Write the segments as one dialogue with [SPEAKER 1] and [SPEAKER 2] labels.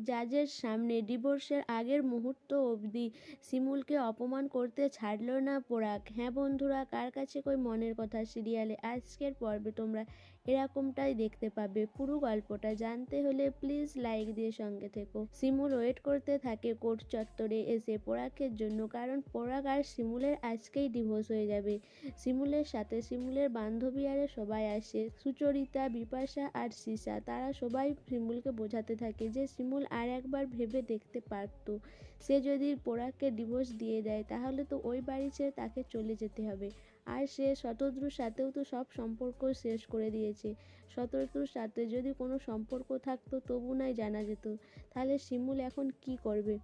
[SPEAKER 1] জাজের সামনে ডিভোর্সের আগের মুহূর্ত অবধি শিমুলকে অপমান করতে ছাড়ল না পরাগ। হ্যাঁ বন্ধুরা, কার কাছে কই মনের কথা সিরিয়ালে আজকের পর্বে তোমরা এরকমটাই দেখতে পাবে। পুরো গল্পটা জানতে হলে প্লিজ লাইক দিয়ে সঙ্গে থেকো। শিমুল ওয়েট করতে থাকে কোর্ট চত্বরে এসে পরাগের জন্য, কারণ পরাগ আর শিমুলের আজকেই ডিভোর্স হয়ে যাবে। শিমুলের সাথে শিমুলের বান্ধবী আরে সবাই আসে, সুচরিতা, বিপাশা আর সিসা। তারা সবাই শিমুলকে বোঝাতে থাকে যে শিমুল আর একবার ভেবে দেখতে পারতো। সে যদি পরাগকে ডিভোর্স দিয়ে দেয় তাহলে তো ওই বাড়ি ছেড়ে তাকে চলে যেতে হবে। আর সে শতদ্রুর সাথেও তো সব সম্পর্ক শেষ করে দিয়েছে। শতদ্রুর সাথে যদি কোনো সম্পর্ক থাকতো তবু নয় জানা যেত। তাহলে শিমুল এখন কি করবে?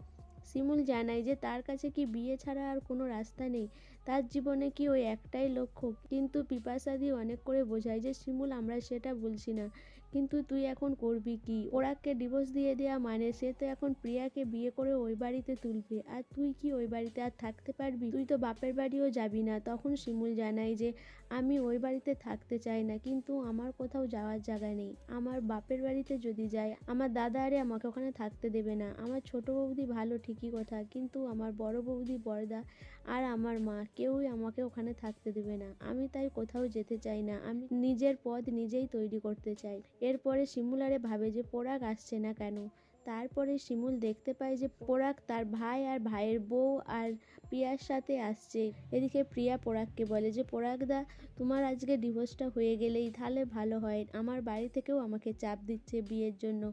[SPEAKER 1] শিমুল জানায় যে তার কাছে কি বিয়ে ছাড়া আর কোনো রাস্তা নেই, তার জীবনে কি ওই একটাই লক্ষ্য। কিন্তু পিপাসাদি অনেক করে বোঝায় যে শিমুল, আমরা সেটা বলছি না, কিন্তু তুই এখন করবি কি? পরাগকে ডিভোর্স দিয়ে দেওয়া মানে সে তো এখন প্রিয়াকে বিয়ে করে ওই বাড়িতে তুলবে, আর তুই কি ওই বাড়িতে আর থাকতে পারবি? তুই তো বাপের বাড়িও যাবি না। তখন শিমুল জানায় যে আমি ওই বাড়িতে থাকতে চাই না, কিন্তু আমার কোথাও যাওয়ার জায়গা নেই। আমার বাপের বাড়িতে যদি যাই আমার দাদা আরে আমাকে ওখানে থাকতে দেবে না। আমার ছোট বৌদি ভালো ঠিকই কথা, কিন্তু আমার বড় বৌদি, বড়দা আর আমার মা কেউই আমাকে ওখানে থাকতে দেবে না। আমি তাই কোথাও যেতে চাই না, আমি নিজের পথ নিজেই তৈরি করতে চাই। এরপরে শিমুল আরে ভাবে যে পরাগ আসছে না কেন। তারপরে শিমুল দেখতে পায় যে পরাগ তার ভাই আর ভাইয়ের বউ আর প্রিয়ার সাথে আসছে। এদিকে প্রিয়া পরাগকে বলে যে পরাগদা, তোমার আজকে ডিভোর্সটা হয়ে গেলেই তাহলে ভালো হয়, আমার বাড়ি থেকেও আমাকে চাপ দিচ্ছে বিয়ের জন্য।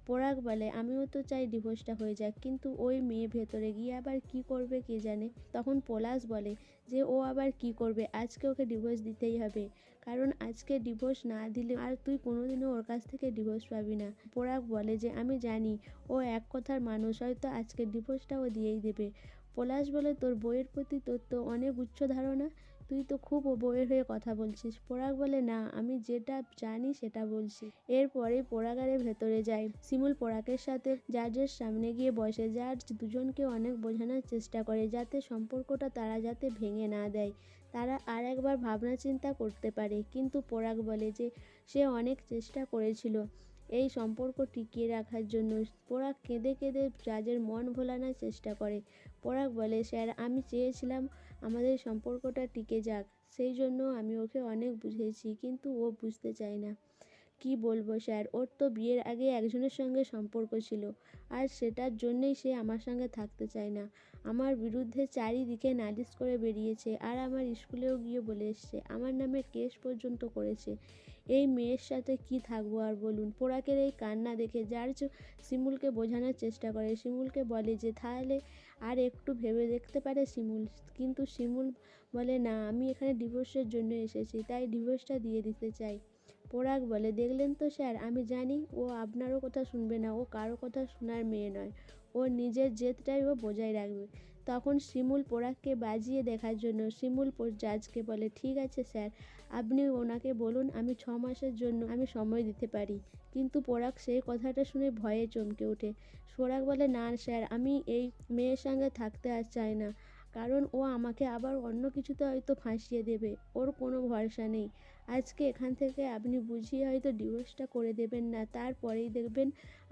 [SPEAKER 1] পরাগ বলে আমিও তো চাই ডিভোর্সটা হয়ে যাক, কিন্তু ওই মেয়ে ভেতরে গিয়ে আবার কি করবে কে জানে। তখন পলাশ বলে যে ও আবার কি করবে, আজকে ওকে ডিভোর্স দিতেই হবে, কারণ আজকে ডিভোর্স না দিলে আর তুই কোনোদিনও ওর কাছ থেকে ডিভোর্স পাবি না। পরাগ বলে যে আমি জানি ও এক কথার মানুষ, হয়তো আজকে ডিভোর্সটা ও দিয়েই দেবে। পলাশ বলে তোর বইয়ের প্রতি তোর তো অনেক উচ্চ ধারণা, তুই তো খুব ও বইয়ের হয়ে কথা বলছিস। পরাগ বলে না, আমি যেটা জানি সেটা বলছি। এরপরে পরাগারের ভেতরে যায়। শিমুল পরাগের সাথে জাজের সামনে গিয়ে বসে। জাজ দুজনকে অনেক বোঝানোর চেষ্টা করে যাতে সম্পর্কটা তারা যাতে ভেঙে না দেয়, তারা আর একবার ভাবনা চিন্তা করতে পারে। কিন্তু পরাগ বলে যে সে অনেক চেষ্টা করেছিল এই সম্পর্ক টিকিয়ে রাখার জন্য। পরাগ কেঁদে কেঁদে জাজের মন ভোলানোর চেষ্টা করে। পরাগ বলে স্যার, আমি চেয়েছিলাম আমাদের সম্পর্কটা টিকে যাক, সেই জন্য আমি ওকে অনেক বুঝিয়েছি, কিন্তু ও বুঝতে চায় না। কি বলবো স্যার, ওর তো বিয়ের আগে একজনের সঙ্গে সম্পর্ক ছিল, আর সেটার জন্যেই সে আমার সঙ্গে থাকতে চায় না। আমার বিরুদ্ধে চারিদিকে নালিশ করে বেরিয়েছে, আর আমার স্কুলেও গিয়ে বলে এসছে, আমার নামে কেস পর্যন্ত করেছে। এই মেয়ের সাথে কি থাকবো আর বলুন। পোড়াকের এই কান্না দেখে জার্জ শিমুলকে বোঝানোর চেষ্টা করে। শিমুলকে বলে যে তাহলে আর একটু ভেবে দেখতে পারে শিমুল, কিন্তু শিমুল বলে না, আমি এখানে ডিভোর্সের জন্য এসেছি, তাই ডিভোর্সটা দিয়ে দিতে চাই। পরাগ বলে দেখলেন তো স্যার, আমি জানি ও আপনারও কথা শুনবে না, ও কারো কথা শোনার মেয়ে নয়, ও নিজের জেদটাই ও বজায় রাখবে। তখন শিমুল পরাগকে বাজিয়ে দেখার জন্য শিমুল জাজকে বলে ঠিক আছে স্যার, আপনি ওনাকে বলুন আমি 6 মাসের জন্য আমি সময় দিতে পারি। কিন্তু পরাগ সেই কথাটা শুনে ভয়ে চমকে ওঠে। পরাগ বলে না স্যার, আমি এই মেয়ের সঙ্গে থাকতে আর চাই না, কারণ ও আমাকে আবার অন্য কিছুতে হয়তো ফাঁসিয়ে দেবে, ওর কোনো ভরসা নেই। আজকে এখান থেকে আপনি বুঝিয়ে হয়তো ডিভোর্সটা করে দেবেন না, তারপরেই দেখবেন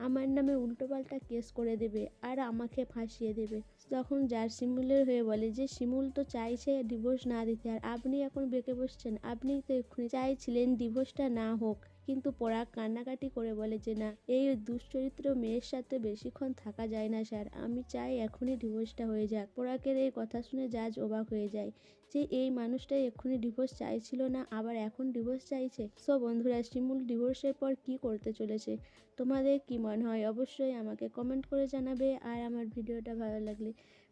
[SPEAKER 1] আমার নামে উল্টোপাল্টা কেস করে দেবে আর আমাকে ফাঁসিয়ে দেবে। তখন যার শিমুলের হয়ে বলে যে শিমুল তো চাইছে ডিভোর্স না দিতে, আর আপনি এখন বেঁকে বসছেন, আপনিই তো এক্ষুনি চাইছিলেন ডিভোর্সটা না হোক। কিন্তু পরাগ কান্নাকাটি করে বলে যে না, এই দুশ্চরিত্র মেয়ের সাথে বেশিক্ষণ থাকা যায় না স্যার, আমি চাই এখনই ডিভোর্সটা হয়ে যাক। পরাগের এই কথা শুনে জাজ অবাক হয়ে যায় যে এই মানুষটাই এক্ষুনি ডিভোর্স চাইছিল না, আবার এখন ডিভোর্স চাইছে। সো বন্ধুরা, শিমুল ডিভোর্সের পর কি করতে চলেছে তোমাদের কি মনে হয় অবশ্যই আমাকে কমেন্ট করে জানাবে। আর আমার ভিডিওটা ভালো লাগলে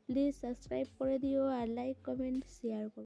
[SPEAKER 1] প্লিজ সাবস্ক্রাইব করে দিও, আর লাইক কমেন্ট শেয়ার করো।